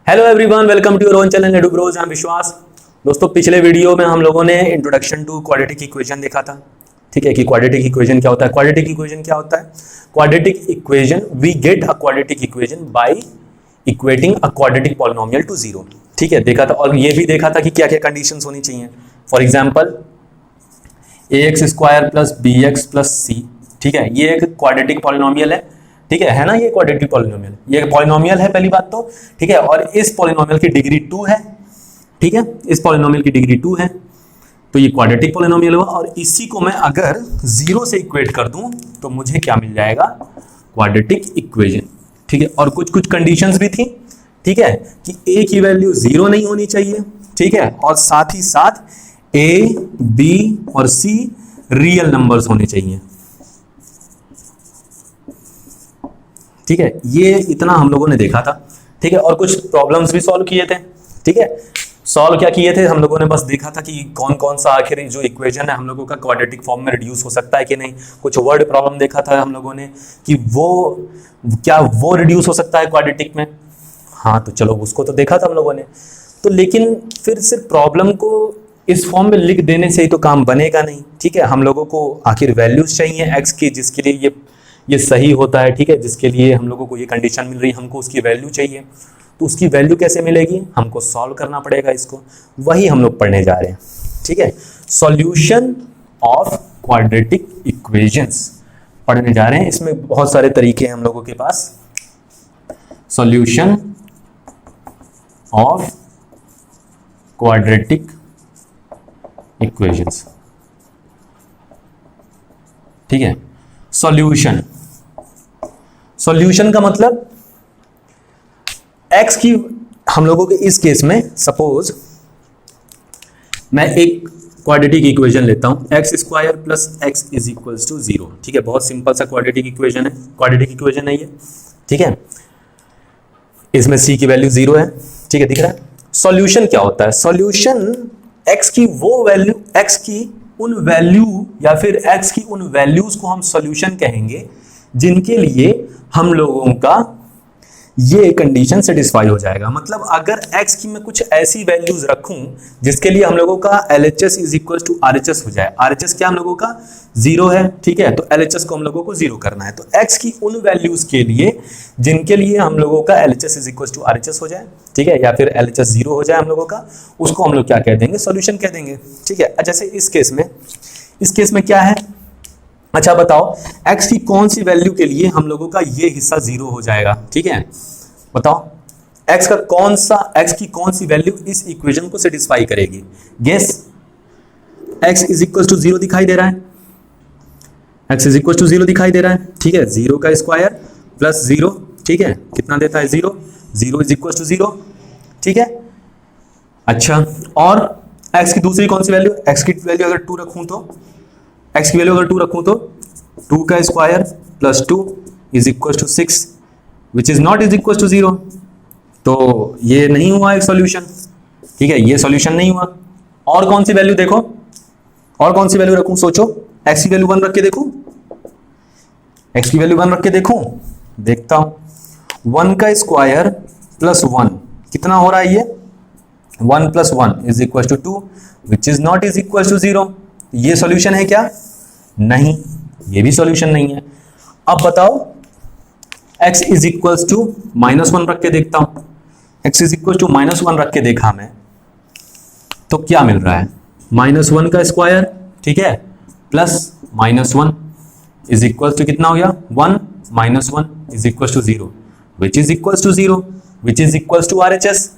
Hello everyone, welcome to your own channel Edu Bros. I am Vishwas. दोस्तों, पिछले video में हम लोगों ने इंट्रोडक्शन टू क्वाड्रेटिक इक्वेशन देखा था। ठीक है कि क्वाड्रेटिक इक्वेशन क्या होता है। क्वाड्रेटिक इक्वेशन क्या होता है? Quadratic equation, we get a quadratic equation by equating a quadratic polynomial to zero. ठीक है, देखा था। और ये भी देखा था कि क्या क्या कंडीशंस होनी चाहिए। For example ax square plus bx plus c। ठीक है, ये एक क्वाड्रेटिक पॉलिनोमियल है। ठीक है ना, ये क्वाड्रेटिक पॉलिनोमियल, ये पॉलिनोमियल है पहली बात तो। ठीक है, और इस पॉलिनोमियल की डिग्री 2 है। ठीक है, इस पॉलिनोमियल की डिग्री 2 है, तो ये क्वाड्रेटिक पॉलिनोमियल हुआ। और इसी को मैं अगर जीरो से इक्वेट कर दूं तो मुझे क्या मिल जाएगा? Quadratic equation. ठीक है, और कुछ कुछ कंडीशंस भी थी। ठीक है, कि a की वैल्यू जीरो नहीं होनी चाहिए। ठीक है, और साथ ही साथ a, b और c रियल नंबर्स होने चाहिए। ठीक है, ये इतना हम लोगों ने देखा था। ठीक है, और कुछ प्रॉब्लम्स भी सॉल्व किए थे। ठीक है, सॉल्व क्या किए थे हम लोगों ने? बस देखा था कि कौन कौन सा आखिर जो इक्वेशन है हम लोगों का क्वाड्रेटिक फॉर्म में रिड्यूस हो सकता है कि नहीं। कुछ वर्ड प्रॉब्लम देखा था हम लोगों ने कि वो क्या वो रिड्यूस हो सकता है क्वाड्रेटिक में। हाँ, तो चलो उसको तो देखा था हम लोगों ने। तो लेकिन फिर सिर्फ प्रॉब्लम को इस फॉर्म में लिख देने से ही तो काम बनेगा नहीं। ठीक है, हम लोगों को आखिर वैल्यूज चाहिए एक्स की, जिसके लिए ये सही होता है। ठीक है, जिसके लिए हम लोगों को ये कंडीशन मिल रही है, हमको उसकी वैल्यू चाहिए। तो उसकी वैल्यू कैसे मिलेगी? हमको सॉल्व करना पड़ेगा इसको। वही हम लोग पढ़ने जा रहे हैं। ठीक है, सॉल्यूशन ऑफ क्वाड्रेटिक इक्वेशंस पढ़ने जा रहे हैं। इसमें बहुत सारे तरीके हैं हम लोगों के पास। Solution of quadratic equations. ठीक है, सॉल्यूशन, सॉल्यूशन का मतलब x की, हम लोगों के इस केस में सपोज मैं एक क्वाड्रेटिक इक्वेशन लेता हूं, x square plus x is equals to zero. ठीक है, बहुत सिंपल सा क्वाड्रेटिक इक्वेशन है। क्वाड्रेटिक इक्वेशन है ये। ठीक है, इसमें c की वैल्यू जीरो है। ठीक है, दिख रहा है। सॉल्यूशन क्या होता है? सॉल्यूशन x की वो वैल्यू, x की उन वैल्यू या फिर x की उन वैल्यूज को हम सॉल्यूशन कहेंगे जिनके लिए हम लोगों का ये कंडीशन सेटिस्फाई हो जाएगा। मतलब अगर x की मैं कुछ ऐसी वैल्यूज रखूं जिसके लिए हम लोगों का LHS is equal to RHS हो जाए। RHS क्या हम लोगों का जीरो है। ठीक है, तो LHS को हम लोगों को जीरो करना है। तो x की उन वैल्यूज के लिए जिनके लिए हम लोगों का LHS is equal to RHS हो जाए। ठीक है, या फिर LHS जीरो हो जाए हम लोगों का, उसको हम लोग क्या कह देंगे? सॉल्यूशन कह देंगे। ठीक है, जैसे इस केस में क्या है? अच्छा बताओ, x की कौन सी वैल्यू के लिए हम लोगों का ये हिस्सा जीरो हो जाएगा? ठीक है, बताओ x का कौन सा, x की कौन सी वैल्यू इस इक्वेशन को सेटिस्फाई करेगी? Guess. x is equal to zero दिखाई दे रहा है। x is equal to zero दिखाई दे रहा है। ठीक है, जीरो का स्क्वायर प्लस जीरो। ठीक है, कितना देता है? Zero. Zero is equal to zero. ठीक है, अच्छा, और x की दूसरी कौन सी वैल्यू? x की वैल्यू अगर टू रखूं तो, x की वैल्यू अगर टू रखूं तो टू का square plus two is equal to six, which is not is equal to zero. तो ये नहीं हुआ एक सॉल्यूशन। ठीक है, ये सॉल्यूशन नहीं हुआ। और कौन सी वैल्यू देखो, और कौन सी वैल्यू रखूं? सोचो, x की वैल्यू 1 रख के देखूं, x की वैल्यू 1 रख के देखूं, देखता हूं। 1 का स्क्वायर प्लस 1 कितना हो रहा है? ये 1 plus 1 is equal to 2, which is not is equal to zero. ये सॉल्यूशन है क्या? नहीं, ये भी सॉल्यूशन नहीं है। अब बताओ, x इज इक्वल टू -1 रख के देखता हूं। x इज इक्वल टू -1 रख के देखा मैं, तो क्या मिल रहा है? -1 का स्क्वायर, ठीक है, प्लस -1 इज इक्वल टू कितना हो गया? 1 -1 is equal to 0, which is equal to 0, which is equal to RHS।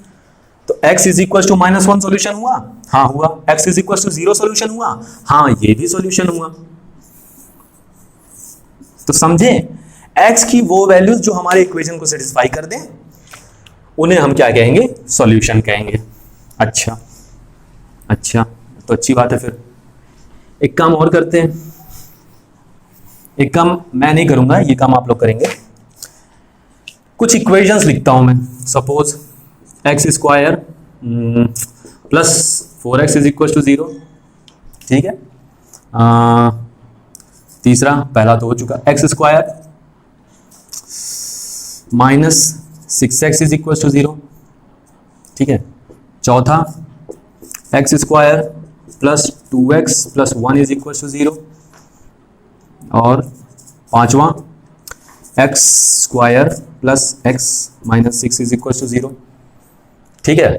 तो x is equal to -1 solution हुआ? हाँ हुआ। x is equal to 0 solution हुआ? हाँ, ये भी सॉल्यूशन हुआ। तो समझे, x की वो वैल्यूज जो हमारे इक्वेशन को सेटिस्फाई कर दें उन्हें हम क्या कहेंगे? सॉल्यूशन कहेंगे। अच्छा अच्छा, तो अच्छी बात है। फिर एक काम और करते हैं। एक काम मैं नहीं करूंगा, ये काम आप लोग करेंगे। कुछ इक्वेशंस लिखता हूं मैं। Suppose x square plus 4x is equal to 0। ठीक है, तीसरा, पहला तो हो चुका, x square -6x is equal to 0। ठीक है। चौथा x square plus 2x plus 1 is equal to 0, और पांचवा x square plus x minus 6 is equal to 0। ठीक है।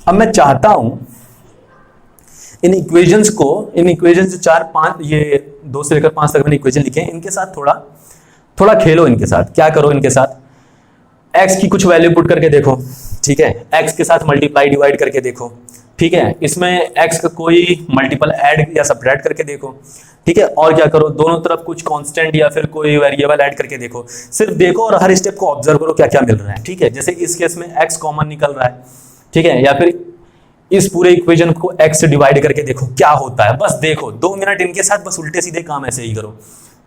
अब मैं चाहता हूं इन इक्वेशंस जो 4 5 ये 2 से लेकर 5 तक मैंने इक्वेशन लिखे हैं, इनके साथ थोड़ा खेलो। इनके साथ क्या करो, इनके साथ x की कुछ वैल्यू पुट करके देखो। ठीक है, x के साथ मल्टीप्लाई डिवाइड करके देखो। ठीक है, इसमें x का कोई मल्टीपल ऐड या सब्ट्रैक्ट करके देखो। ठीक है, और क्या करो, दोनों तरफ कुछ कांस्टेंट या फिर कोई वेरिएबल ऐड करके देखो। सिर्फ देखो और हर स्टेप को ऑब्जर्व करो क्या क्या मिल रहा है। ठीक है, जैसे इस केस में x कॉमन निकल रहा है। ठीक है, या फिर इस पूरे इक्वेशन को x से डिवाइड करके देखो क्या होता है। बस देखो, 2 मिनट इनके साथ बस उल्टे सीधे काम ऐसे ही करो।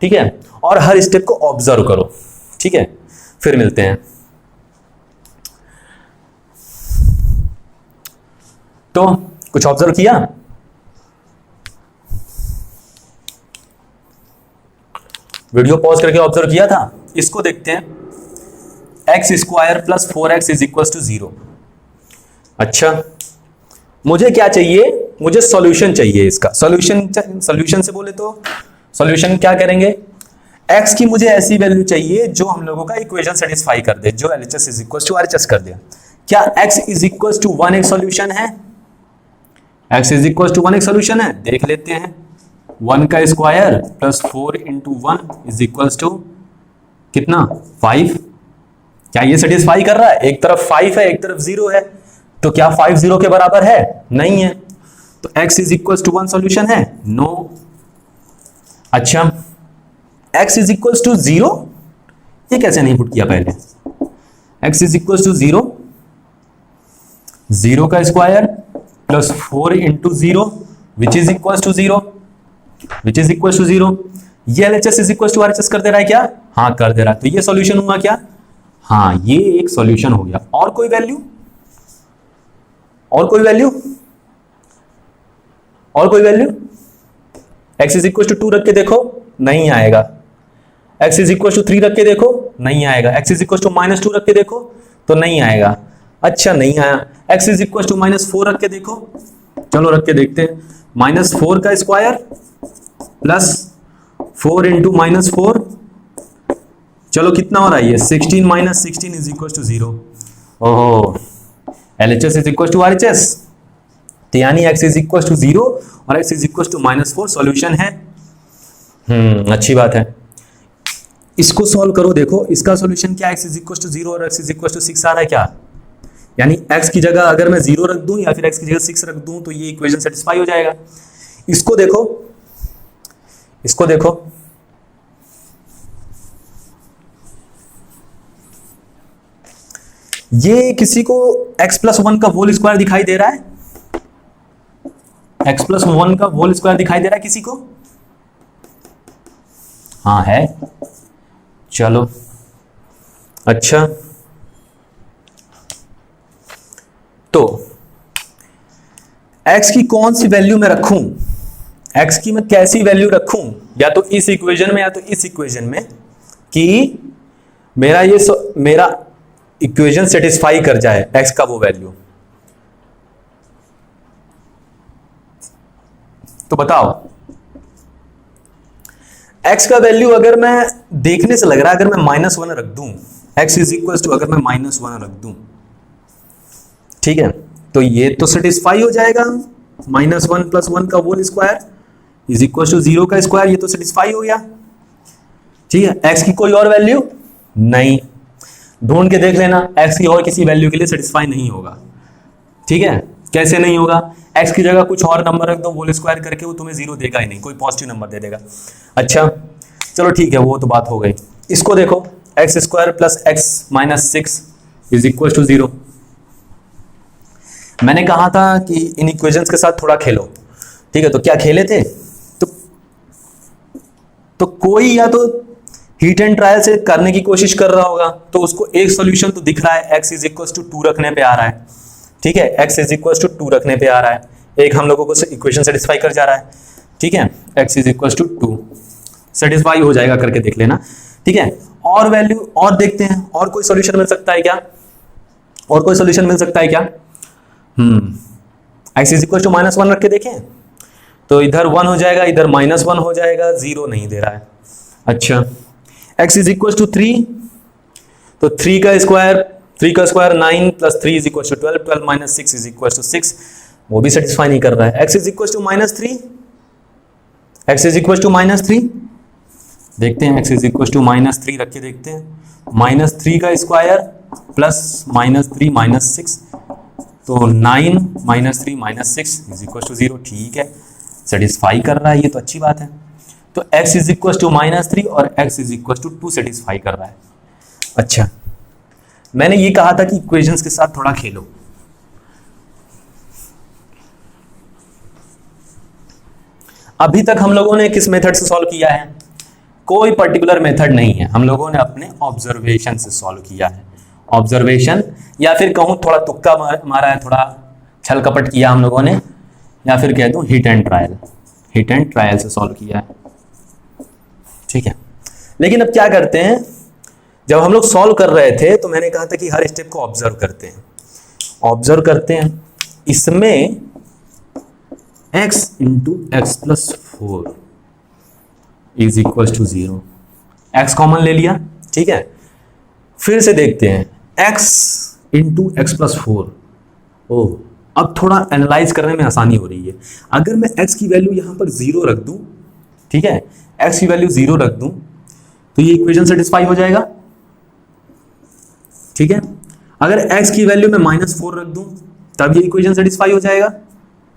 ठीक है, और हर स्टेप को ऑब्जर्व करो। ठीक है, फिर मिलते हैं। तो कुछ ऑब्जर्व किया? वीडियो पॉज करके ऑब्जर्व किया था? इसको देखते हैं। X square plus 4x is equal to 0। अच्छा, मुझे क्या चाहिए? मुझे सॉल्यूशन चाहिए इसका। सॉल्यूशन से बोले तो सॉल्यूशन क्या करेंगे? x की मुझे ऐसी वैल्यू चाहिए जो हम लोगों का इक्वेशन सेटिस्फाई कर दे, जो LHS is equal to RHS कर दे। क्या x इज इक्वल टू 1 एक सॉल्यूशन है? x इज इक्वल टू 1 एक सॉल्यूशन है? देख लेते हैं। 1 का square plus 4 into 1 is equal to कितना? 5। क्या ये सेटिस्फाई कर रहा है? एक तरफ 5 है, एक तरफ 0 है, तो क्या 5 0 के बराबर है? नहीं है। तो x is equal to 1 solution है? नो। अच्छा, x इज इक्वल टू 0, ये कैसे नहीं पुट किया पहले? x इज इक्वल टू 0, 0 का square plus 4 into 0 which is equal to 0, which is equal to 0। ये LHS is equal to RHS कर दे रहा है क्या? हाँ, कर दे रहा है। तो ये सॉल्यूशन हुआ क्या? हाँ, ये एक सॉल्यूशन हो गया। और कोई वैल्यू? और कोई वैल्यू? और कोई value? x is equal to 2 रख के देखो, नहीं आएगा। x इज इक्वल टू 3 रख के देखो, नहीं आएगा। x इज इक्वल टू -2 रख के देखो, तो नहीं आएगा। अच्छा, नहीं आया। x इज इक्वल टू -4 रख के देखो, चलो रख के देखते हैं। -4 का स्क्वायर प्लस 4 इंटू -4, चलो कितना हो रहा है ये? 16 माइनस 16 इज इक्वल टू 0। ओहो, LHS is equal to RHS, तो यानी x इज इक्वल टू 0 और x is equal to -4 solution है। अच्छी बात है। इसको सॉल्व करो, देखो इसका सॉल्यूशन क्या? x इज इक्वल टू 0 और x इज इक्वल टू 6 आ रहा है क्या? यानी x की जगह अगर मैं 0 रख दूं या फिर x की जगह 6 रख दूं तो ये इक्वेशन सेटिस्फाई हो जाएगा। इसको देखो, इसको देखो, ये किसी को x प्लस 1 का होल स्क्वायर दिखाई दे रहा है? x प्लस 1 का होल स्क्वायर दिखाई दे रहा है किसी को? हाँ है। चलो, अच्छा, तो x की कौन सी वैल्यू मैं रखूं? x की मैं कैसी वैल्यू रखूं? या तो इस इक्वेशन में या तो इस इक्वेशन में, कि मेरा इक्वेशन सेटिस्फाई कर जाए x का वो वैल्यू। तो बताओ, x का वैल्यू अगर मैं देखने से लग रहा है, अगर मैं -1 रख दूं, x इज इक्वल टू अगर मैं -1 रख दूं, ठीक है, तो ये तो सेटिस्फाई हो जाएगा। -1 प्लस 1 का whole square is equal to 0 का स्क्वायर, ये तो सेटिस्फाई हो गया। ठीक है, x की कोई और वैल्यू नहीं, ढूंढ के देख लेना, x की और किसी वैल्यू के लिए सेटिस्फाई नहीं होगा। ठीक है, कैसे नहीं होगा? x की जगह कुछ और नंबर रख दो, होल स्क्वायर करके, वो तुम्हें 0 देगा ही नहीं, कोई पॉजिटिव नंबर दे देगा। अच्छा, चलो ठीक है, वो तो बात हो गई। इसको देखो, x square plus x minus 6 is equal to 0। मैंने कहा था कि इन इक्वेशंस के साथ थोड़ा खेलो। ठीक है, तो क्या खेले थे? तो कोई या तो हीट एंड ट्रायल से करने की कोशिश कर रहा होगा, तो उसको एक सॉल्यूशन तो दिख रहा है, x इज इक्वल टू 2 रखने पे आ रहा है। ठीक है, x इज इक्वल टू 2 रखने पे आ रहा है, एक हम लोगों को इक्वेशन सेटिस्फाई कर जा रहा है। ठीक है, x is equal to 2 satisfy हो जाएगा, करके देख लेना। ठीक है, और वैल्यू और देखते हैं, और कोई सॉल्यूशन मिल सकता है क्या, और कोई सॉल्यूशन मिल सकता है क्या? x इज इक्वल टू -1 रख के देखें तो इधर 1 हो जाएगा, इधर -1 हो जाएगा, 0 नहीं दे रहा है। अच्छा, x इज इक्वल टू 3, तो 3 का square 9 plus 3 is equal to 12, 12 minus 6 is equal to 6, वो भी सेटिस्फाई नहीं कर रहा है। x is equal to -3, x is equal to -3, देखते हैं x इज इक्वल टू -3 रख के देखते हैं, -3 का स्क्वायर प्लस -3 माइनस 6, तो 9 -3 माइनस 6 इज इक्वल टू 0, ठीक है, सेटिस्फाई कर रहा है, ये तो अच्छी बात है। तो x इज इक्वल टू -3 और x is equal to 2 satisfy कर रहा है। अच्छा, मैंने ये कहा था कि इक्वेशंस के साथ थोड़ा खेलो। अभी तक हम लोगों ने किस मेथड से सॉल्व किया है? कोई पर्टिकुलर मेथड नहीं है, हम लोगों ने अपने ऑब्जर्वेशन से सॉल्व किया है। ऑब्जर्वेशन, या फिर कहूं थोड़ा तुक्का मारा है, थोड़ा छल कपट किया हम लोगों ने, या फिर कह दूं हिट एंड ट्रायल से सॉल्व किया है, ठीक है। लेकिन अब क्या करते हैं, जब हम लोग सॉल्व कर रहे थे तो मैंने कहा था कि हर स्टेप को ऑब्जर्व करते हैं। इसमें x into x plus 4 is equal to 0, x common ले लिया, ठीक है। फिर से देखते हैं x इंटू एक्स प्लस 4, ओह, अब थोड़ा एनालाइज करने में आसानी हो रही है। अगर मैं x की वैल्यू यहां पर 0 रख दूं, ठीक है, x की वैल्यू 0 रख दूं तो ये इक्वेशन सेटिस्फाई हो जाएगा, ठीक है। अगर x की वैल्यू में -4 रख दूं तब ये इक्वेशन सेटिस्फाई हो जाएगा,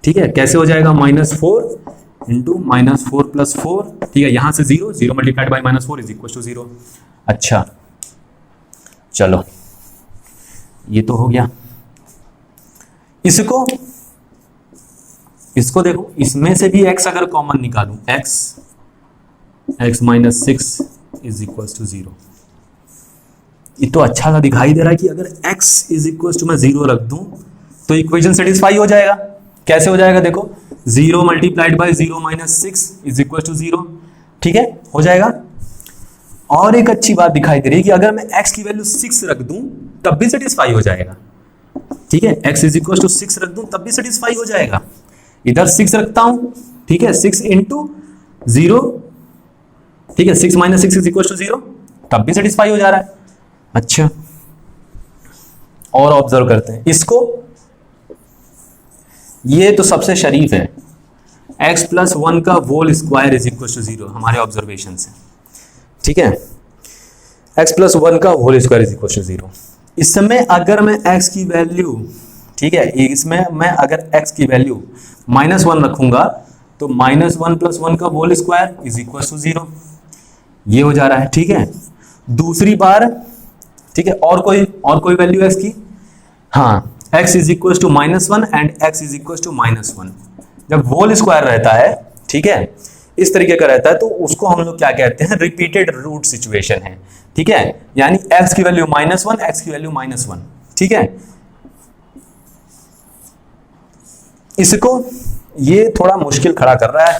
ठीक है। कैसे हो जाएगा? -4 इंटू -4 प्लस 4, ठीक है, यहां से 0 multiplied by -4 is equal to 0। अच्छा, चलो ये तो हो गया। इसको देखो, इसमें से भी x अगर कॉमन निकालूं, x minus 6 is equal to 0, ये तो अच्छा सा दिखाई दे रहा है कि अगर x इज इक्वल टू मैं 0 रख दूं तो इक्वेशन सेटिस्फाई हो जाएगा। कैसे हो जाएगा? देखो, 0 multiplied by 0 minus 6 is equal to 0, ठीक है, हो जाएगा। और एक अच्छी बात दिखाई दे रही है कि अगर मैं x की वैल्यू 6 रख दूं तब भी सेटिस्फाई हो जाएगा, ठीक है। x इज इक्वल टू 6 रख दूं तब भी सेटिस्फाई हो जाएगा। इधर 6 रखता हूं, ठीक है, 6 इंटू 0, ठीक है, 6 माइनस 6 इज इक्वल टू 0, तब भी सेटिस्फाई हो जा रहा है। अच्छा, और ऑब्जर्व करते हैं इसको, ये तो सबसे शरीफ है, x प्लस 1 का whole square is equal to 0 हमारे ऑब्जर्वेशन से, ठीक है, x प्लस 1 का whole square is equal to 0। इसमें अगर मैं x की वैल्यू, ठीक है, इसमें मैं अगर x की वैल्यू -1 रखूंगा तो -1 प्लस 1 का whole square is equal to 0, ये हो जा रहा है, ठीक है। दूसरी बार, ठीक है, और कोई वैल्यू x की, हाँ, x is equal to -1 and x is equal to -1, जब होल स्क्वायर रहता है, ठीक है, इस तरीके का रहता है तो उसको हम लोग क्या कहते हैं? रिपीटेड रूट सिचुएशन है, ठीक है, यानी x की वैल्यू -1, x की वैल्यू -1, ठीक है। इसको ये थोड़ा मुश्किल खड़ा कर रहा है,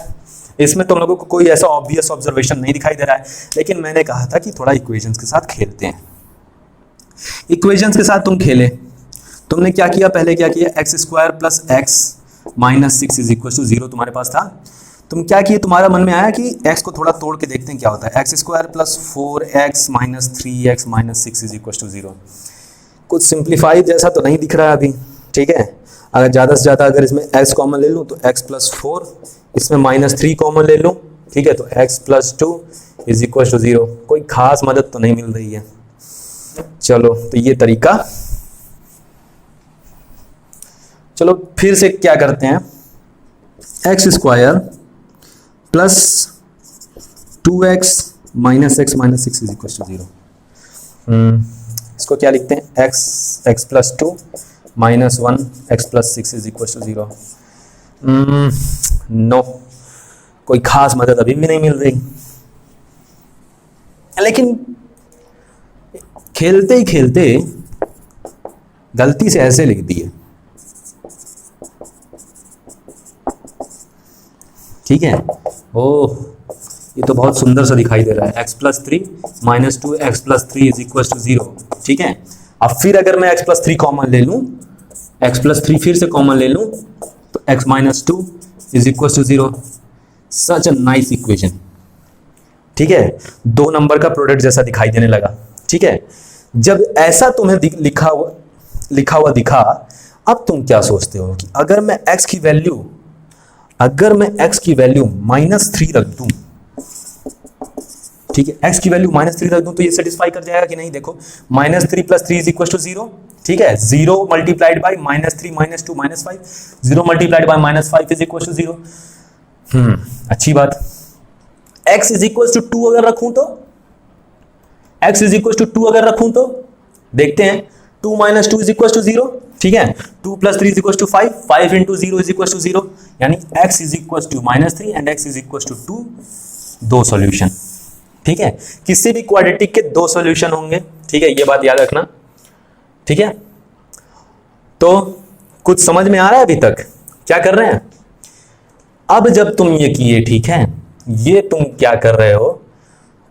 इसमें तुम लोगों को कोई ऐसा ऑब्वियस ऑब्जर्वेशन नहीं दिखाई दे रहा है, लेकिन मैंने कहा था कि थोड़ा इक्वेशंस के साथ खेलते हैं। इक्वेशंस के साथ तुम खेले, तुमने क्या किया, पहले क्या किया, x square plus x minus 6 is equal to 0 तुम्हारे पास था। तुम क्या किए, तुम्हारा मन में आया कि x को थोड़ा तोड़ के देखते हैं क्या होता है, x square plus 4x minus 3x minus 6 is equal to 0। कुछ सिंप्लीफाई जैसा तो नहीं दिख रहा है अभी, ठीक है। अगर ज़्यादा से ज़्यादा अगर इसमें x कॉमन ले लूँ तो x प्लस 4, इसमें -3 कॉमन ले लूँ, ठीक है, तो x plus 2 is equal to 0। कोई खास मदद तो नहीं मिल रही है। चलो, तो ये तरीका, चलो फिर से क्या करते हैं, x square plus 2x minus x minus 6 is equal to 0। इसको क्या लिखते हैं, x plus 2 minus 1 x plus 6 is equal to 0। No, कोई खास मदद अभी भी नहीं मिल रही, लेकिन खेलते ही खेलते गलती से ऐसे लिख दिए, ठीक है। ओह, ये तो बहुत सुंदर सा दिखाई दे रहा है, x plus 3 minus 2 x plus 3 is equal to 0। ठीक है, अब फिर अगर मैं x प्लस 3 कॉमन ले लूं, x प्लस 3 फिर से कॉमन ले लूं, तो x minus 2 is equal to 0। Such a nice equation. ठीक है, दो नंबर का प्रोडक्ट जैसा दिखाई देने लगा। ठीक है, जब ऐसा तुम्हें लिखा हुआ दिखा, अब तुम क्या सोचते हो कि अगर मैं x की वैल्यू -3 रख दूं, ठीक है, x की वैल्यू -3 रख दूं तो ये सेटिस्फाई कर जाएगा कि नहीं? देखो, -3 + 3 = 0। ठीक है, 0 मल्टीप्लाइड बाई -3 -2 -5, 0 मल्टीप्लाइड बाई -5 = 0। अच्छी बात। x = 2 अगर रखूं तो, x = 2 अगर रखूं तो देखते हैं, 2 - 2 = 0। ठीक है, 2 + 3 = 5, 5 × 0 = 0, यानी x = -3 एंड x = 2, दो सॉल्यूशन। ठीक है, किसी भी क्वाड्रेटिक के दो सॉल्यूशन होंगे। ठीक है, ये बात याद रखना। ठीक है, तो कुछ समझ में आ रहा है अभी तक क्या कर रहे हैं? अब जब तुम ये किए, ठीक है, ये तुम क्या कर रहे हो,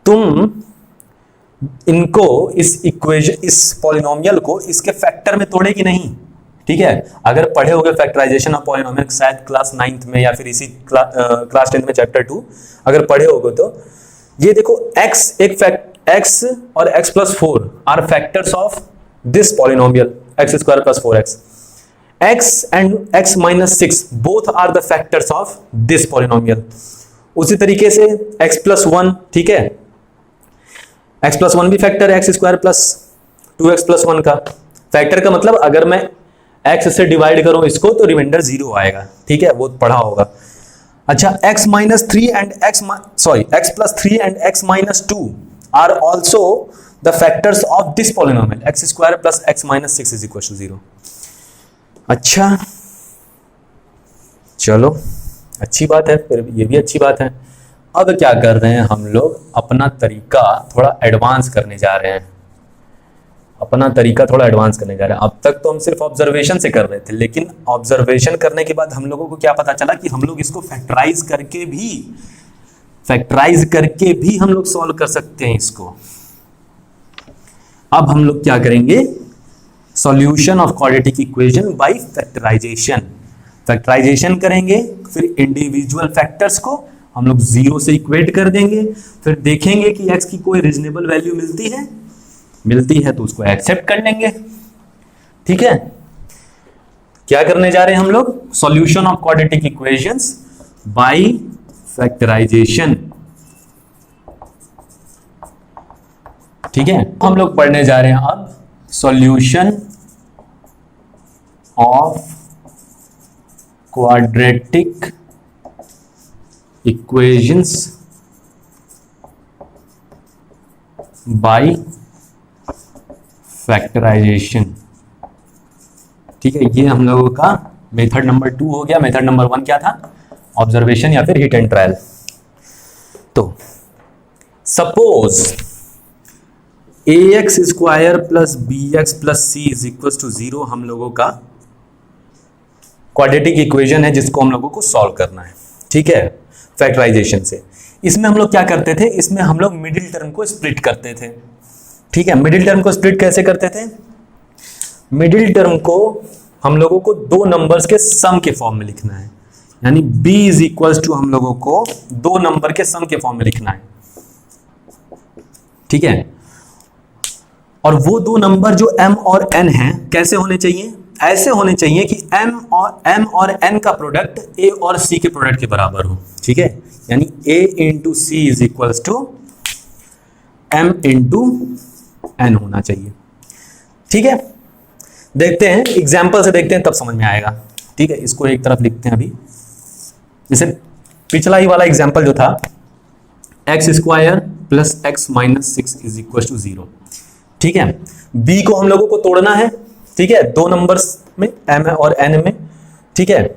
तुम इनको इस इक्वेशन, इस पॉलिनोमियल को इसके फैक्टर में तोड़े कि नहीं? ठीक है, अगर पढ़े होगे फैक्टराइजेशन ऑफ पॉलिनोमियल शायद क्लास 9th में या फिर इसी क्लास 10th में चैप्टर 2 अगर पढ़े होगे तो ये देखो, x और x + 4 are factors of this polynomial x² + 4x। x and x - 6 both are the factors of this polynomial. उसी तरीके से x + 1, ठीक है, x + 1 भी फैक्टर है, x² + 2x + 1 का। फैक्टर का मतलब अगर मैं x से डिवाइड करूं इसको तो रिमाइंडर 0 आएगा। ठीक है, वो पढ़ा होगा। अच्छा, x + 3 and x + 2 are also the factors of this polynomial x² + x - 6 = 0। अच्छा, चलो अच्छी बात है, फिर ये भी अच्छी बात है। अब क्या कर रहे हैं हम लोग, अपना तरीका थोड़ा एडवांस करने जा रहे हैं। अब तक तो हम सिर्फ ऑब्जर्वेशन से कर रहे थे, लेकिन ऑब्जर्वेशन करने के बाद हम लोगों को क्या पता चला कि हम लोग इसको फैक्टराइज करके भी हम लोग सॉल्व कर सकते हैं इसको। अब हम लोग क्या करेंगे, solution of quadratic equation by factorization करेंगे, फिर इंडिविजुअल फैक्टर्स को हम लोग 0 से इक्वेट कर देंगे, फिर देखेंगे कि x की कोई रीजनेबल वैल्यू मिलती है तो उसको एक्सेप्ट कर लेंगे। ठीक है, क्या करने जा रहे हैं हम लोग, solution of quadratic equations by factorization. ठीक है, हम लोग पढ़ने जा रहे हैं अब solution of quadratic equations by factorization. ठीक है, ये हम लोगों का मेथड नंबर 2 हो गया। मेथड नंबर 1 क्या था, ऑब्जर्वेशन या फिर हिट एंड ट्रायल। तो सपोज ax² + bx + c = 0 हम लोगों का क्वाड्रेटिक इक्वेशन है जिसको हम लोगों को सॉल्व करना है। ठीक है, फैक्टराइजेशन से। इसमें हम लोग क्या करते थे, इसमें हम लोग मिडिल टर्म को स्प्लिट करते थे। ठीक है, मिडिल टर्म को स्प्लिट कैसे करते थे, मिडिल टर्म को हम लोगों को दो नंबर्स के सम के फॉर्म में लिखना है, यानी b = हम लोगों को दो नंबर के सम के फॉर्म में लिखना है। ठीक है, और वो दो नंबर जो m और n हैं कैसे होने चाहिए, ऐसे होने चाहिए कि m और n का प्रोडक्ट a और c के प्रोडक्ट के बराबर हो। ठीक है, यानी a × c = m × n होना चाहिए। ठीक है, देखते हैं एग्जाम्पल से, देखते हैं तब समझ में आएगा। ठीक है, इसको एक तरफ लिखते हैं अभी। जैसे पिछला ही वाला एग्जाम्पल जो था, x² + x - 6 = 0। ठीक है, b को हम लोगों को तोड़ना है। ठीक है, दो नंबर्स में m और n में। ठीक है,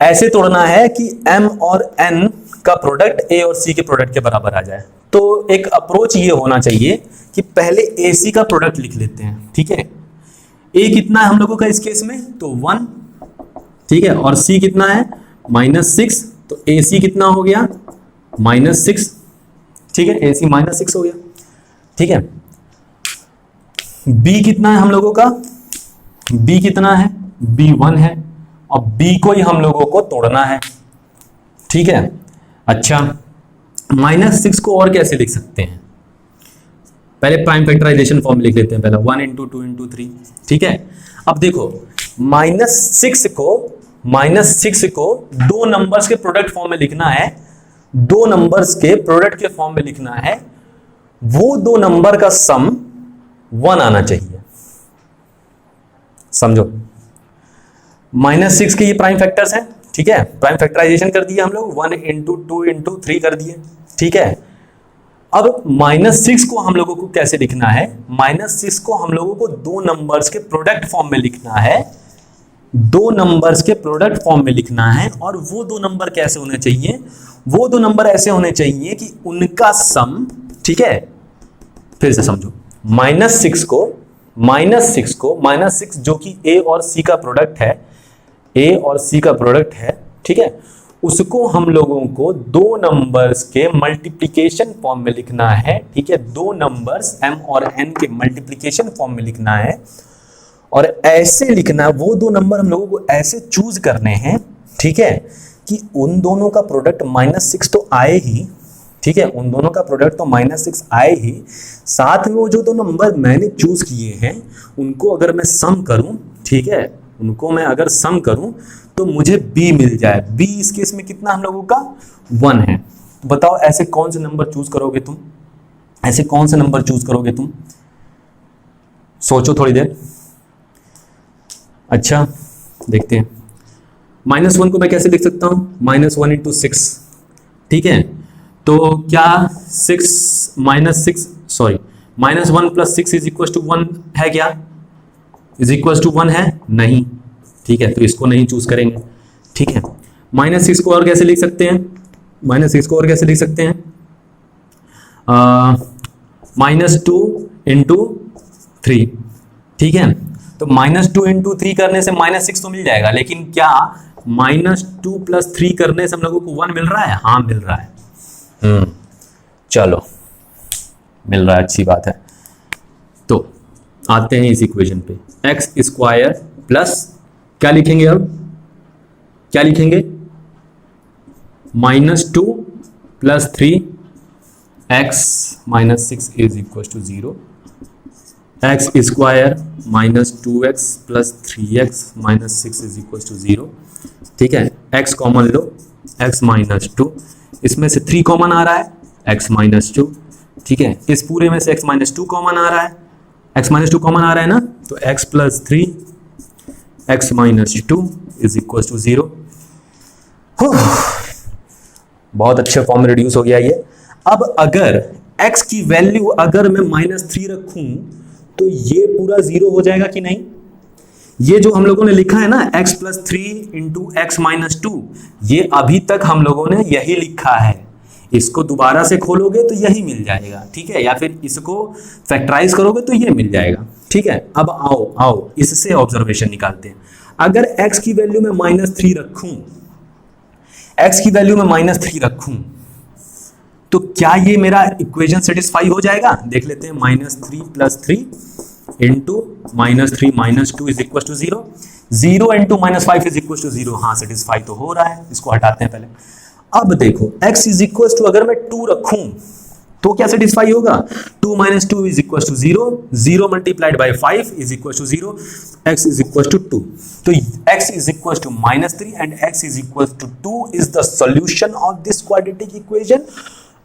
ऐसे तोड़ना है कि m और n का प्रोडक्ट a और c के प्रोडक्ट के बराबर आ जाए। तो एक अप्रोच ये होना चाहिए कि पहले AC का प्रोडक्ट लिख लेते हैं। ठीक है, A कितना है हम लोगों का इस केस में, तो 1। ठीक है, और C कितना है, -6, तो AC कितना हो गया, -6, ठीक है, AC -6 हो गया, ठीक है। B कितना है हम लोगों का, B कितना है, B 1 है, और B को ही हम लोगों को तोड़ना है, ठीक है। अच्छा, -6 को और कैसे लिख सकते हैं, पहले प्राइम फैक्टराइजेशन फॉर्म लिख लेते हैं, पहले 1 × 2 × 3, ठीक है। अब देखो -6 को दो नंबर्स के प्रोडक्ट फॉर्म में लिखना है, दो नंबर्स के प्रोडक्ट के फॉर्म में लिखना है, वो दो नंबर का सम 1 आना चाहिए, समझो। -6 के ये प्राइम फैक्टर्स हैं, ठीक है, प्राइम फैक्टराइजेशन कर दिया हम लोग, 1 × 2 × 3 कर दिए, ठीक है। अब -6 को हम लोगों को कैसे लिखना है, -6 को हम लोगों को दो नंबर्स के प्रोडक्ट फॉर्म में लिखना है, दो नंबर्स के प्रोडक्ट फॉर्म में लिखना है, और वो दो नंबर कैसे होने चाहिए, वो दो नंबर ऐसे होने चाहिए कि उनका सम, ठीक है, फिर से समझो, -6 जो कि A और C का प्रोडक्ट है, A और C का प्रोडक्ट है, ठीक है, उसको हम लोगों को दो नंबर्स के मल्टीप्लिकेशन फॉर्म में लिखना है, ठीक है, दो नंबर्स M और N के मल्टीप्लिकेशन फॉर्म में लिखना है, और ऐसे लिखना, वो दो नंबर हम लोगों को ऐसे चूज करने हैं, ठीक है, कि उन दोनों का प्रोडक्ट -6 तो आए ही, ठीक है, उन दोनों का प्रोडक्ट तो -6 आए ही, साथ में वो जो दो नंबर मैंने चूज किए हैं उनको अगर मैं सम करूं, ठीक है, उनको मैं अगर सम करूं तो मुझे B मिल जाए। B इस केस में कितना हम लोगों का 1 है। तो बताओ ऐसे कौन से नंबर चूज करोगे तुम, ऐसे कौन से नंबर चूज करोगे तुम, सोचो थोड़ी देर। अच्छा देखते हैं, -1 को मैं कैसे लिख सकता हूं, -1 × 6, ठीक है, तो क्या -1 + 6 = 1 है क्या, =1 है नहीं, ठीक है, तो इसको नहीं चूज करेंगे, ठीक है। -6 को और कैसे लिख सकते हैं, -6 को और कैसे लिख सकते हैं, -2 × 3, ठीक है, तो -2 × 3 करने से -6 तो मिल जाएगा, लेकिन क्या -2 + 3 करने से हम लोगों को 1 मिल रहा है, हाँ मिल रहा है, चलो मिल रहा है, अच्छी बात है। तो आते हैं इस इक्वेशन पे, x² प्लस क्या लिखेंगे, अब क्या लिखेंगे, -2 + 3x - 6 = 0, x² - 2x + 3x - 6 = 0, ठीक है, x कॉमन लो, x - 2, इसमें से 3 कॉमन आ रहा है, x - 2, ठीक है, इस पूरे में से x - 2 कॉमन आ रहा है, x - 2 कॉमन आ रहा है ना, तो x + 3 x - 2 = 0। बहुत अच्छे फॉर्म में रिड्यूस हो गया ये। अब अगर x की वैल्यू अगर मैं -3 रखूं तो ये पूरा 0 हो जाएगा कि नहीं, ये जो हम लोगों ने लिखा है ना x + 3 × x - 2, ये अभी तक हम लोगों ने यही लिखा है, इसको दोबारा से खोलोगे तो यही मिल जाएगा, ठीक है, या फिर इसको फैक्टराइज करोगे तो ये मिल जाएगा, ठीक है। अब आओ इससे ऑब्जर्वेशन निकालते हैं, अगर x की वैल्यू में -3 रखूं, x की वैल्यू में -3 रखूं, तो क्या ये मेरा इक्वेशन सेटिस्फाई हो जाएगा, देख लेते हैं। -3 + 3 × -3 - 2 = 0, 0 × -5 = 0, हाँ सेटिस्फाई तो हो रहा है, इसको हटाते हैं पहले। अब देखो x = अगर मैं 2 रखूं तो क्या सेटिस्फाई होगा, 2 - 2 = 0, 0 × 5 = 0, x = 2, तो x = -3 and x = 2 is the solution of this quadratic equation,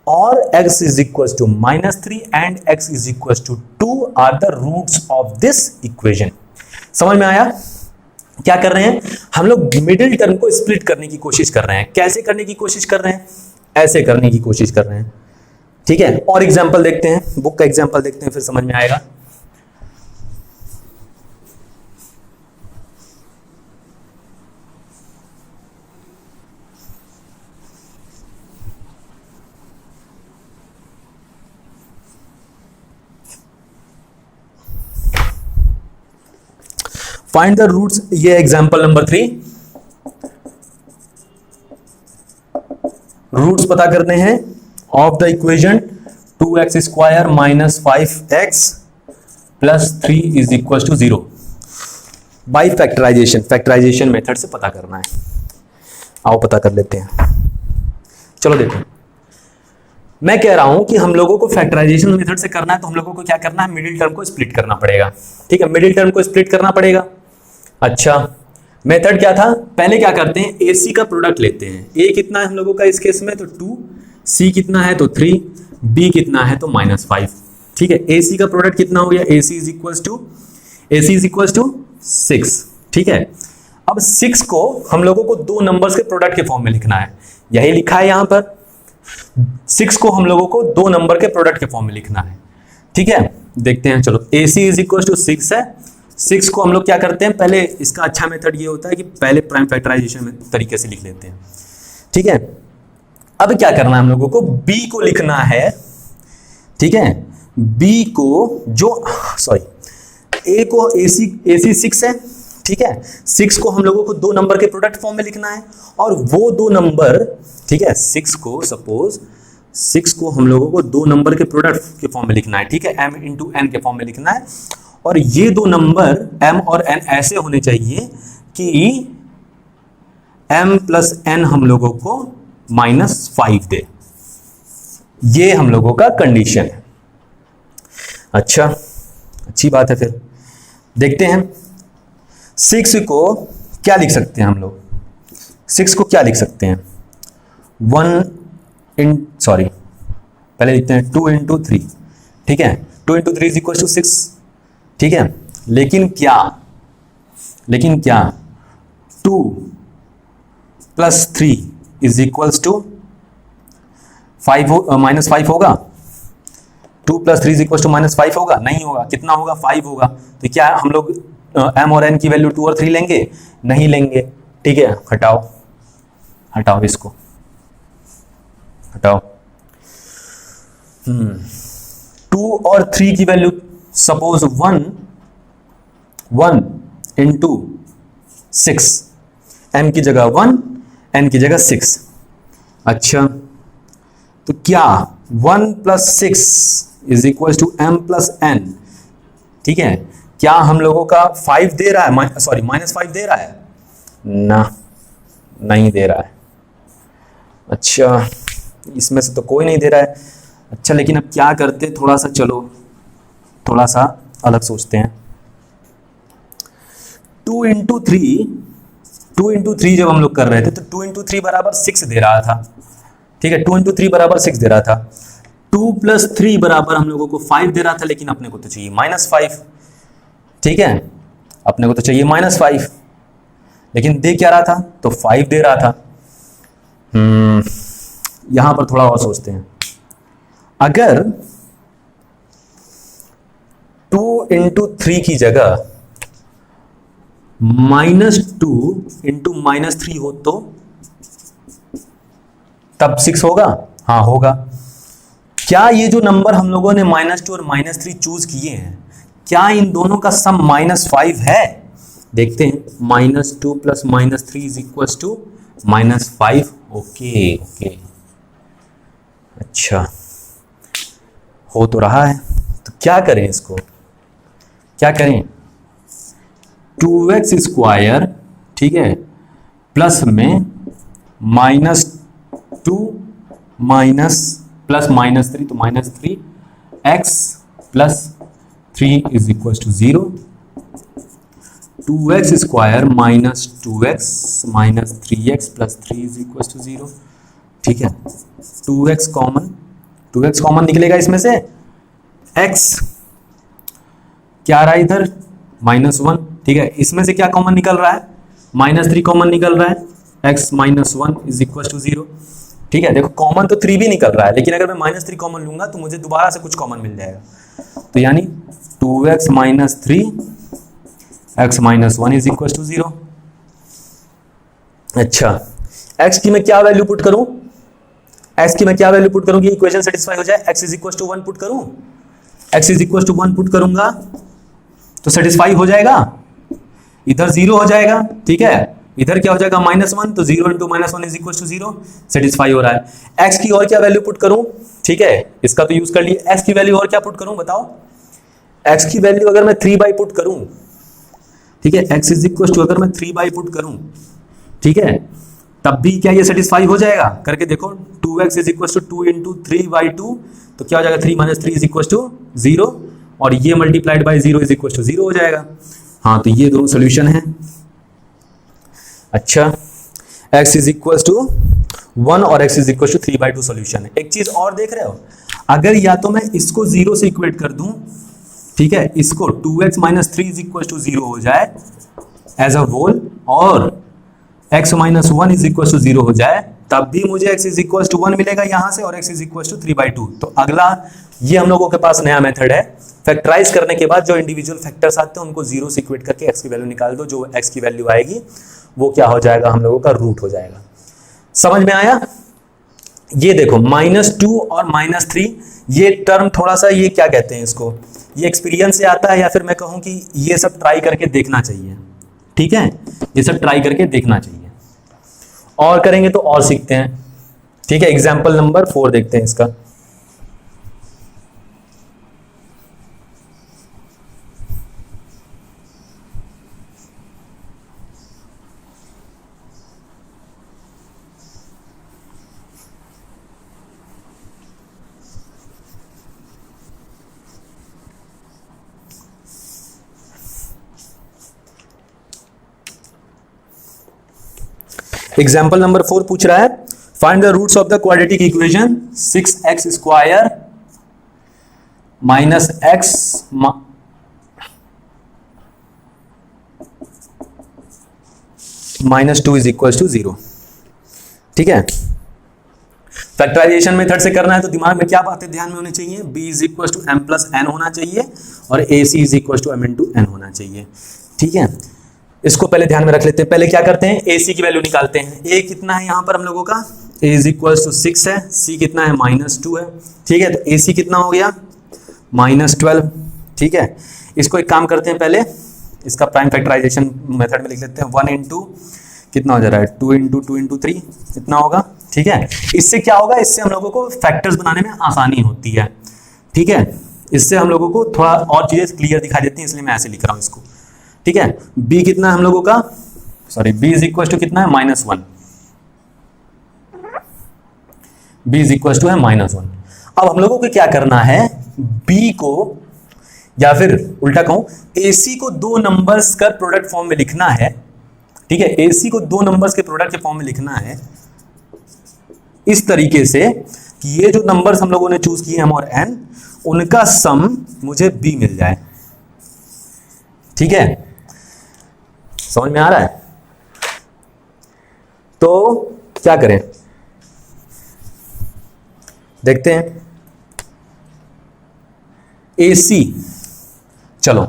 और x = -3 and x = 2 are the roots of this equation। समझ में आया, क्या कर रहे हैं हम लोग, मिडिल टर्म को स्प्लिट करने की कोशिश कर रहे हैं। कैसे करने की कोशिश कर रहे हैं, ऐसे करने की कोशिश कर रहे हैं, ठीक है। और एग्जांपल देखते हैं, बुक का एग्जांपल देखते हैं, फिर समझ में आएगा। फाइंड द रूट्स, ये एग्जांपल नंबर 3, रूट्स पता करने हैं of the equation 2x² minus 5x plus 3 is equal to 0 by factorization method से पता करना है। आओ पता कर लेते हैं। चलो देखो, मैं कह रहा हूं कि हम लोगों को फैक्टराइजेशन मेथड से करना है, तो हम लोगों को क्या करना है, मिडिल टर्म को स्प्लिट करना पड़ेगा। ठीक है, मिडिल टर्म को स्प्लिट करना पड़ेगा। अच्छा, मेथड क्या था, पहले क्या करते हैं, AC का प्रोडक्ट लेते हैं। A कितना है हम लोगों का इस केस में, तो 2, C कितना है तो 3, B कितना है तो -5। ठीक है, AC का प्रोडक्ट कितना हो गया, AC इज इक्वल टू 6। ठीक है, अब 6 को हम लोगों को दो नंबर्स के प्रोडक्ट के फॉर्म में लिखना है, यही लिखा है यहां पर। 6 को हम लोगों को दो नंबर के प्रोडक्ट के फॉर्म में लिखना है। ठीक है, देखते हैं। चलो, AC इज इक्वल टू 6 है। 6 को हम लोग क्या करते हैं, पहले इसका अच्छा मेथड ये होता है कि पहले प्राइम फैक्टराइजेशन में तरीके से लिख लेते हैं। ठीक है, अब क्या करना है हम लोगों को, B को लिखना है। ठीक है, B को जो A को AC 6 है। ठीक है, 6 को हम लोगों को दो नंबर के प्रोडक्ट फॉर्म में लिखना है, और वो दो नंबर, ठीक है, 6 को हम लोगों को दो नंबर के प्रोडक्ट के फॉर्म में लिखना है। ठीक है, m इंटू n के फॉर्म में लिखना है, और ये दो नंबर m और n ऐसे होने चाहिए कि m प्लस n हम लोगों को -5 दे। ये हम लोगों का कंडीशन है। अच्छा, अच्छी बात है। फिर देखते हैं 6 को क्या लिख सकते हैं हम लोग। 6 को क्या लिख सकते हैं, पहले लिखते हैं 2 इंटू 3। ठीक है, 2 इंटू 3 इज इक्वल टू 6। ठीक है, लेकिन क्या 2 प्लस 3 इज इक्वल्स टू -5 होगा। 2 प्लस 3 इज इक्वल टू -5 होगा, नहीं होगा। कितना होगा, 5 होगा। तो क्या हम लोग m और n की वैल्यू 2 और 3 लेंगे, नहीं लेंगे। ठीक है, हटाओ इसको, हटाओ। 2 और 3 की वैल्यू सपोज 1 इंटू 6, m की जगह 1, n की जगह 6। अच्छा, तो क्या 1 plus 6 is equal to m plus n। ठीक है, क्या हम लोगों का 5 दे रहा है, -5 दे रहा है ना, नहीं दे रहा है। अच्छा, इसमें से तो कोई नहीं दे रहा है। अच्छा, लेकिन अब क्या करते, थोड़ा सा अलग सोचते हैं। 2 इंटू 3 जब हम लोग कर रहे थे तो 2 इंटू 3 बराबर 6 दे रहा था। ठीक है, 2 इंटू 3 बराबर 6 दे रहा था। 2 प्लस 3 बराबर हम लोगों को 5 दे रहा था, लेकिन अपने को तो चाहिए -5। ठीक है, अपने को तो चाहिए -5, लेकिन दे क्या रहा था, तो 5 दे रहा था। यहां पर थोड़ा और सोचते हैं। अगर 2 इंटू 3 की जगह -2 इंटू -3 हो तो तब 6 होगा, हाँ होगा। क्या ये जो नंबर हम लोगों ने -2 और -3 चूज किए हैं, क्या इन दोनों का सम -5 है? देखते हैं। -2 plus -3 is equal to -5। Okay, अच्छा, हो तो रहा है। तो क्या करें इसको, क्या करें, 2x², ठीक है, प्लस में -2 प्लस -3 तो -3x plus 3 is equal to 0। 2x² minus 2x minus 3x plus 3 is equal to 0। ठीक है, 2x कॉमन निकलेगा इसमें से। x क्या रहा है इधर, -1। ठीक है, इसमें से क्या कॉमन निकल रहा है, -3 कॉमन निकल रहा है। x minus 1 is equal to 0। ठीक है, देखो कॉमन तो 3 भी निकल रहा है, लेकिन अगर मैं -3 कॉमन लूंगा तो मुझे दोबारा से कुछ कॉमन मिल जाएगा। तो यानी 2x minus 3 x minus 1 is equal to 0। अच्छा, x की मैं क्या वैल्यू पुट करूं, कि इक्वेशन सेटिस्फाई हो जाए। x is equal to 1 put करूं, x is equal to 1 put करूंगा तो सेटिस्फाई हो जाएगा, इधर 0 हो जाएगा। ठीक है, इधर क्या हो जाएगा -1, तो 0 into -1 is equal to 0, satisfy हो रहा है। x की और क्या वैल्यू पुट करूं, ठीक है, इसका तो यूज कर लिए। x की वैल्यू और क्या पुट करूं बताओ, x की वैल्यू अगर मैं 3 पुट करूं, ठीक है, x इज इक्वल टू अगर मैं 3 पुट करूं, ठीक है, तब भी क्या ये सेटिस्फाई हो जाएगा, करके देखो। 2x is equal to 2 into 3/2, तो क्या हो जाएगा 3 - 3 इज इक्वल टू 0, और ये multiplied by 0 is equal to 0 हो जाएगा। हाँ, तो ये दोनों सोल्यूशन है। अच्छा, x इज इक्वल टू 1 और x is equal to 3/2 solution है। एक चीज और देख रहे हो, अगर या तो मैं इसको 0 से इक्वेट कर दूं, ठीक है, इसको 2x - 3 इज इक्वल टू 0 हो जाए एज अ होल, और x - 1 इज इक्वल टू 0 हो जाए, तब भी मुझे x इज इक्वल टू 1 मिलेगा यहां से, और x इज इक्वल टू 3/2। तो अगला ये हम लोगों के पास नया मेथड है, फैक्टराइज करने के बाद जो इंडिविजुअल फैक्टर्स आते हैं उनको 0 से इक्वेट करके x की वैल्यू निकाल दो, जो x की वैल्यू आएगी वो क्या हो जाएगा, हम लोगों का रूट हो जाएगा। समझ में आया? ये देखो -2 और -3, ये टर्म थोड़ा सा, ये क्या कहते हैं इसको, ये एक्सपीरियंस से आता है, या फिर मैं कहूं कि ये सब ट्राई करके देखना चाहिए, ठीक है, ये सब ट्राई करके देखना चाहिए, और करेंगे तो और सीखते हैं, ठीक है। एग्जाम्पल नंबर 4 देखते हैं इसका। एग्जाम्पल नंबर 4 पूछ रहा है, find the roots of the quadratic equation 6x square minus x -2 is equal to 0, ठीक है। फैक्टराइजेशन मेथड से करना है तो दिमाग में क्या बातें ध्यान में होनी चाहिए, b is equal to m plus n होना चाहिए, और ac is equal to m into n होना चाहिए, ठीक है। इसको पहले ध्यान में रख लेते हैं। पहले क्या करते हैं, AC की वैल्यू निकालते हैं। A कितना है यहाँ पर हम लोगों का, A इज इक्वल टू 6 है, C कितना है -2 है, ठीक है। तो AC कितना हो गया -12, ठीक है। इसको एक काम करते हैं, पहले इसका प्राइम फैक्टराइजेशन मेथड में लिख लेते हैं। 1 इंटू कितना हो जा रहा है, 2 इंटू 2 इंटू 3 कितना होगा, ठीक है। इससे क्या होगा, इससे हम लोगों को फैक्टर्स बनाने में आसानी होती है, ठीक है। इससे हम लोगों को थोड़ा और चीजें क्लियर दिखाई देती हैं, इसलिए मैं ऐसे लिख रहा हूँ इसको, ठीक है। b कितना है हम लोगों का, sorry, b is equal to कितना है -1, b इज इक्वल टू है -1। अब हम लोगों को क्या करना है, b को, या फिर उल्टा कहूं, AC को 2 नंबर्स का प्रोडक्ट फॉर्म में लिखना है, ठीक है। AC को 2 नंबर्स के प्रोडक्ट के फॉर्म में लिखना है इस तरीके से कि ये जो नंबर्स हम लोगों ने चूज किए m और n, उनका सम मुझे b मिल जाए, ठीक है। समझ में आ रहा है? तो क्या करें, देखते हैं। AC, चलो,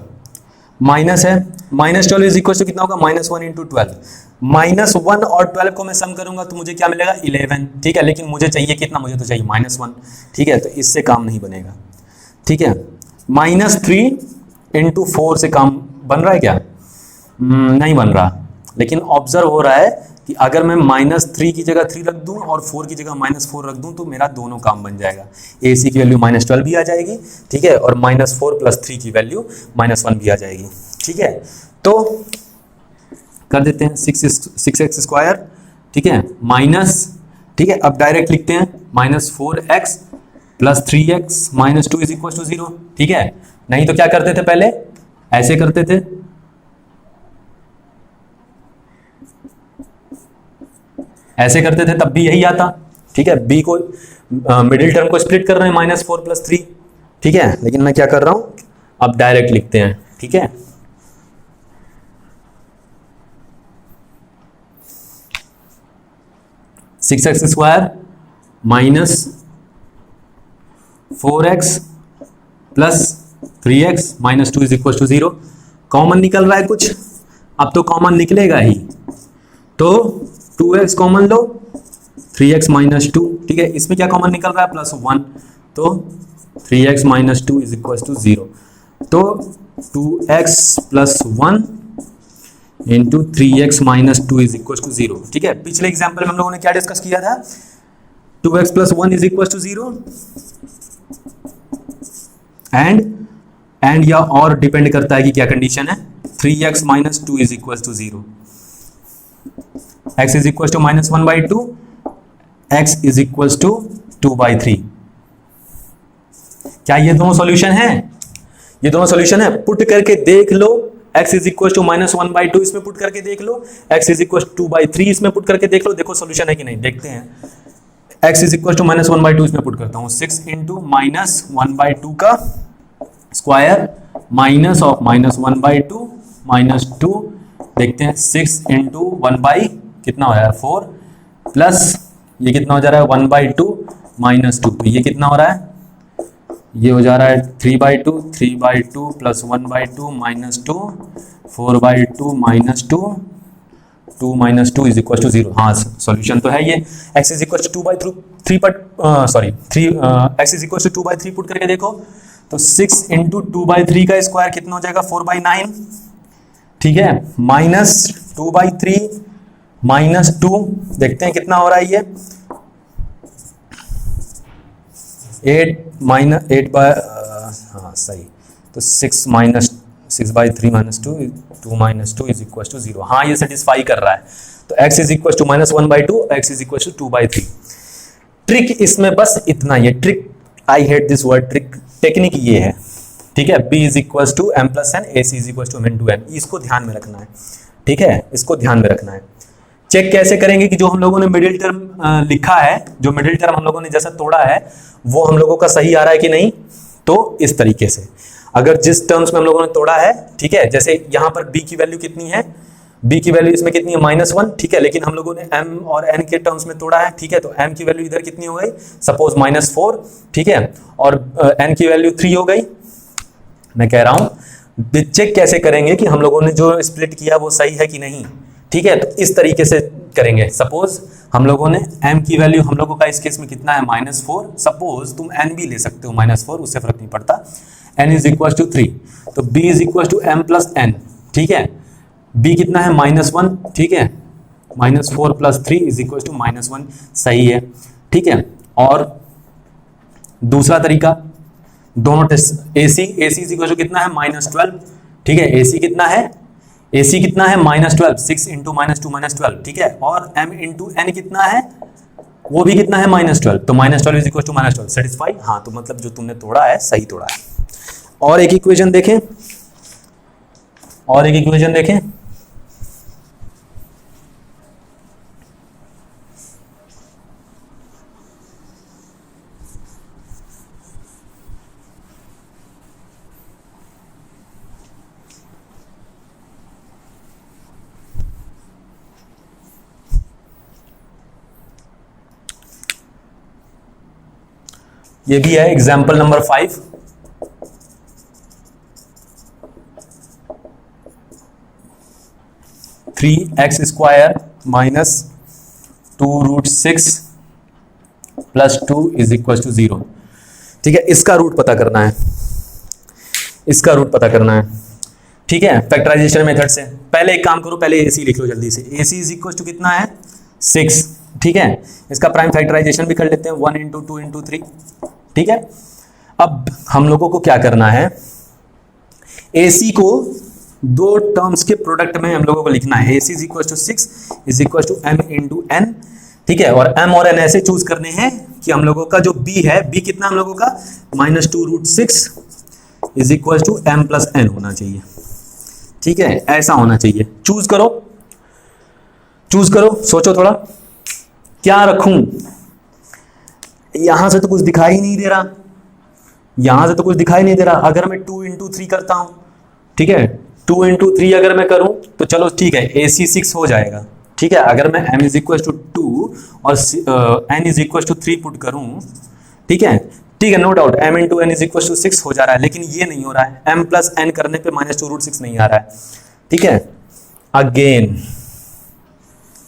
माइनस है, -12 इज इक्वल टू कितना होगा, -1 इंटू 12, -1 और 12 को मैं सम करूंगा तो मुझे क्या मिलेगा, 11, ठीक है। लेकिन मुझे चाहिए कितना, मुझे तो चाहिए -1, ठीक है। तो इससे काम नहीं बनेगा, ठीक है। -3 इंटू 4 से काम बन रहा है क्या, नहीं बन रहा। लेकिन ऑब्जर्व हो रहा है कि अगर मैं -3 की जगह 3 रख दूं और 4 की जगह -4 रख दूं तो मेरा दोनों काम बन जाएगा। AC की वैल्यू -12 भी आ जाएगी, ठीक है, और -4 + 3 की वैल्यू -1 भी आ जाएगी, ठीक है। तो कर देते हैं 6x स्क्वायर, ठीक है, माइनस, ठीक है। अब डायरेक्ट लिखते हैं -4x + 3x -2 is equal to 0, ठीक है। नहीं तो क्या करते थे, पहले ऐसे करते थे, ऐसे करते थे, तब भी यही आता, ठीक है। b को मिडिल टर्म को स्प्लिट कर रहे हैं, -4 + 3, ठीक है। लेकिन मैं क्या कर रहा हूं, अब डायरेक्ट लिखते हैं, ठीक है। (6x square -4x + 3x -2 is equal to 0। Common निकल रहा है कुछ, अब तो कॉमन निकलेगा ही, तो 2x कॉमन लो, 3x -2, ठीक है। इसमें क्या कॉमन निकल रहा है, +1, तो 3x -2 इज इक्वल टू 0। तो 2x + 1 into 3x minus 2 is equal to 0। ठीक है, पिछले एग्जाम्पल में हम लोगों ने क्या डिस्कस किया था, 2x plus 1 is equal to 0 and या और डिपेंड करता है कि क्या कंडीशन है, 3x minus 2 is equal to 0, x is equal to minus 1/2, x is equal to 2/3। क्या ये दोनों सॉल्यूशन है? ये दोनों सॉल्यूशन है, पुट करके देख लो। x is equal to minus 1/2 इसमें पुट करके देख लो, x इज इक्वल टू 2/3 इसमें पुट करके देख लो, देखो सॉल्यूशन है कि नहीं, देखते हैं। x is equal to minus 1/2 इसमें पुट करता हूं, 6 इंटू माइनस 1/2 का square minus of minus 1/2 minus 2, देखते हैं 6 इंटू 1 कितना हो रहा है 4 प्लस ये कितना हो जा रहा है 1/2 माइनस 2, तो ये कितना हो रहा है, ये हो जा रहा है 3/2 plus 1/2 minus 2, 4/2 minus 2, 2 minus 2 is equal to 0। हाँ सॉल्यूशन तो है ये। x is equal to 2/3 x is equal to 2/3 put करके देखो, तो 6 इंटू 2/3 का स्क्वायर कितना हो जाएगा 4/9, ठीक है, माइनस 2/3 माइनस 2, देखते हैं कितना हो रहा है ये 8 बाय हाँ सही, तो 6 minus 6/3 minus 2 minus 2 is equal to 0। हाँ ये सेटिस्फाई कर रहा है, तो x is equal to minus 1/2, x is equal to 2/3। Trick इसमें बस इतना, ये trick, I hate this word trick, technique ये है, ठीक है। b is equal to m plus n, ac is equal to m into n, इसको ध्यान में रखना है, ठीक है, इसको ध्यान में रखना है। चेक कैसे करेंगे कि जो हम लोगों ने मिडिल टर्म लिखा है, जो मिडिल टर्म हम लोगों ने जैसा तोड़ा है वो हम लोगों का सही आ रहा है कि नहीं, तो इस तरीके से अगर जिस टर्म्स में हम लोगों ने तोड़ा है, ठीक है, जैसे यहाँ पर b की वैल्यू कितनी है, b की वैल्यू इसमें कितनी है -1, ठीक है, लेकिन हम लोगों ने m और n के टर्म्स में तोड़ा है, ठीक है, तो m की वैल्यू इधर कितनी हो गई, सपोज -4, ठीक है, और n की वैल्यू 3 हो गई। मैं कह रहा हूं चेक कैसे करेंगे कि हम लोगों ने जो स्प्लिट किया वो सही है कि नहीं, ठीक है, तो इस तरीके से करेंगे। सपोज हम लोगों ने m की वैल्यू हम लोगों का इस केस में कितना है -4, सपोज तुम n भी ले सकते हो -4, उससे फर्क नहीं पड़ता, n इज इक्वल टू 3, तो b is equal to m plus n, ठीक है, b कितना है -1, ठीक है, -4 प्लस 3 इज इक्वल टू -1, सही है, ठीक है। और दूसरा तरीका, दोनों test AC is equal to कितना है -12, ठीक है, AC कितना है -12, 6 इंटू -2 -12, ठीक है, और m इंटू n कितना है, वो भी कितना है -12, तो -12 इज इक्वल टू -12, सेटिस्फाई। हाँ तो मतलब जो तुमने तोड़ा है सही तोड़ा है। और एक इक्वेशन देखें, ये भी है example number 5। Three x square minus 2√6 plus 2 is equal to 0, ठीक है, इसका रूट पता करना है, ठीक है, फैक्टराइजेशन मेथड से। पहले एक काम करो, पहले AC लिख लो जल्दी से, AC इज इक्वल टू कितना है 6, ठीक है, इसका प्राइम फैक्टराइजेशन भी कर लेते हैं, 1 इंटू 2 इंटू 3, ठीक है। अब हम लोगों को क्या करना है, AC को दो टर्म्स के प्रोडक्ट में हम लोगों को लिखना है, AC is equal to 6 is equal to m into n, ठीक है, और m और n ऐसे चूज करने हैं कि हम लोगों का जो b है, b कितना हम लोगों का -2√6 is equal to m plus n होना चाहिए, ठीक है, ऐसा होना चाहिए। चूज करो, सोचो थोड़ा, क्या रखूं, यहां से तो कुछ दिखाई नहीं दे रहा, अगर मैं 2 इंटू 3 करता हूं, ठीक है, 2 इंटू 3 अगर मैं करूं तो चलो ठीक है, AC 6 हो जाएगा, ठीक है, अगर मैं m इज इक्वल टू 2 और n is equal to 3 put करूं, ठीक है, no doubt m into n is equal to 6 हो जा रहा है, लेकिन ये नहीं हो रहा है, m प्लस n करने पे -2√6 नहीं आ रहा है, ठीक है। अगेन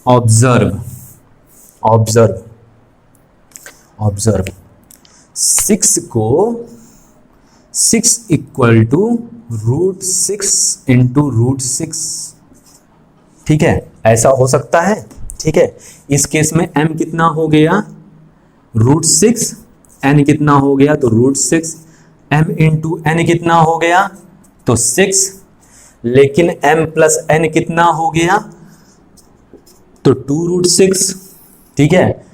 ऑब्जर्व 6 को 6 इक्वल टू √6 इंटू √6 ठीक है, ऐसा हो सकता है। ठीक है, इस केस में m कितना हो गया, √6, n कितना हो गया तो √6, m इंटू n कितना हो गया तो 6, लेकिन m प्लस n कितना हो गया तो 2√6। ठीक है,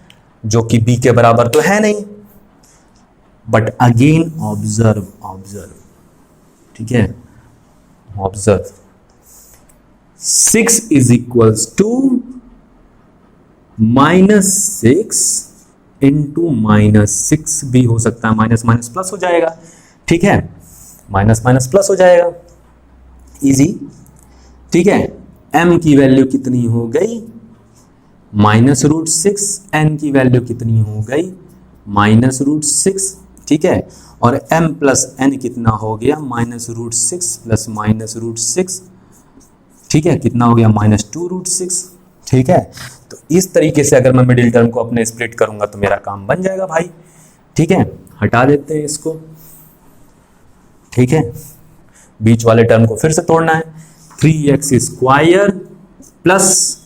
जो कि b के बराबर तो है नहीं, बट अगेन ऑब्जर्व, ठीक है, observe 6 is equals to -6 into -6 भी हो सकता है, माइनस माइनस प्लस हो जाएगा। ठीक है, माइनस माइनस प्लस हो जाएगा, इजी। ठीक है, m की वैल्यू कितनी हो गई -√6, n की वैल्यू कितनी हो गई -√6। ठीक है, और m प्लस n कितना हो गया -√6 प्लस -√6। ठीक है, कितना हो गया -2√6। ठीक है, तो इस तरीके से अगर मैं मिडिल टर्म को अपने स्प्लिट करूंगा तो मेरा काम बन जाएगा भाई। ठीक है, हटा देते हैं इसको। ठीक है, बीच वाले टर्म को फिर से तोड़ना है, 3x² plus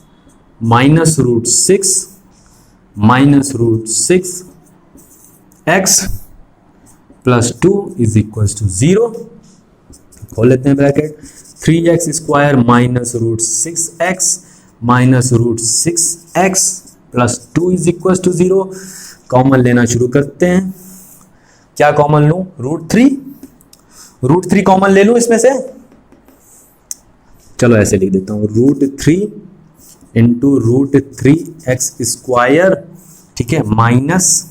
-√6 x plus 2 is equal to 0। खोल लेते हैं bracket, 3x² -√6x -√6x plus 2 is equal to 0। Common लेना शुरू करते हैं। क्या कॉमन लूं, √3 कॉमन ले लूं इसमें से। चलो ऐसे लिख देता हूं, √3 इंटू √3x²। ठीक है, माइनस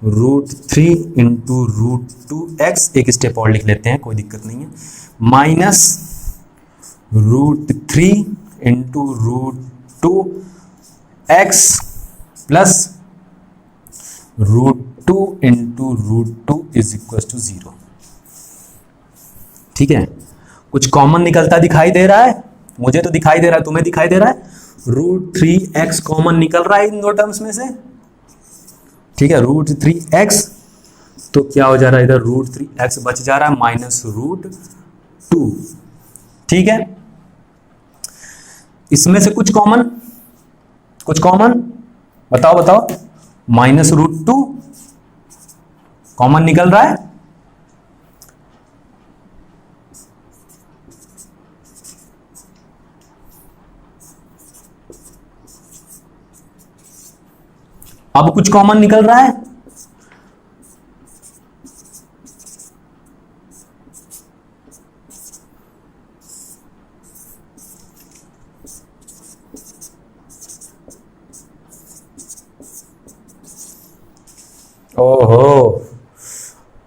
√3 इंटू √2x, एक स्टेप और लिख लेते हैं, कोई दिक्कत नहीं है, minus √3 into √2x plus √2 into √2 is equal to 0। ठीक है, कुछ कॉमन निकलता दिखाई दे रहा है, मुझे तो दिखाई दे रहा है, तुम्हें दिखाई दे रहा है, √3x कॉमन निकल रहा है इन दो टर्म्स में से। ठीक है, √3x, तो क्या हो जा रहा है इधर, √3x बच जा रहा है -√2। ठीक है, इसमें से कुछ कॉमन बताओ, -√2 कॉमन निकल रहा है। अब कुछ कॉमन निकल रहा है, ओहो,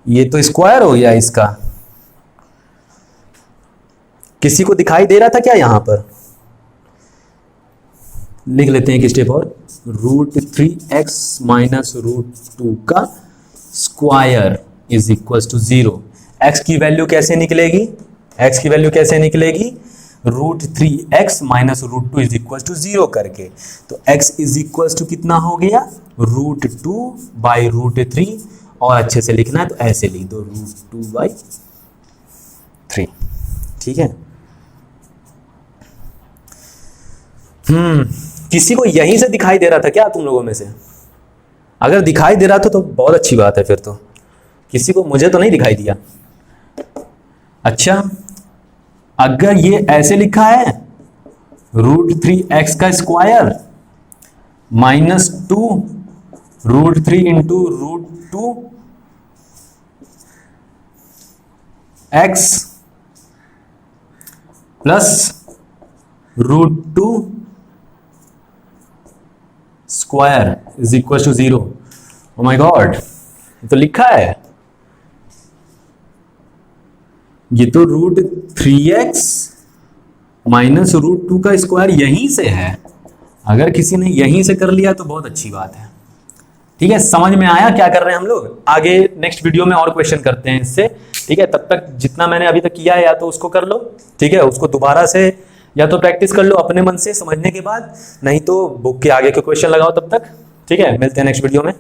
ये तो स्क्वायर हो गया इसका। किसी को दिखाई दे रहा था क्या यहां पर, लिख लेते हैं एक स्टेप और, √3x -√2 का square is equal to 0। x की वैल्यू कैसे निकलेगी, √3x -√2 इज इक्वल टू 0 करके, तो x इज इक्वल टू कितना हो गया, √2/√3, और अच्छे से लिखना है तो ऐसे लिख दो, √2/3। ठीक है, किसी को यहीं से दिखाई दे रहा था क्या तुम लोगों में से? अगर दिखाई दे रहा था तो बहुत अच्छी बात है, फिर तो किसी को, मुझे तो नहीं दिखाई दिया। अच्छा, अगर ये ऐसे लिखा है √3x का square -2 √3 into √2x plus √2 square is equal to 0। Oh my god, तो लिखा है, ये तो √3x -√2 का स्क्वायर यहीं से है। अगर किसी ने यहीं से कर लिया तो बहुत अच्छी बात है। ठीक है, समझ में आया क्या कर रहे हैं हम लोग? आगे नेक्स्ट वीडियो में और क्वेश्चन करते हैं इससे। ठीक है, तब तक जितना मैंने अभी तक किया है या तो उसको कर लो, ठीक है, उसको दोबारा से या तो प्रैक्टिस कर लो अपने मन से समझने के बाद, नहीं तो बुक के आगे के क्वेश्चन लगाओ तब तक। ठीक है, मिलते हैं नेक्स्ट वीडियो में।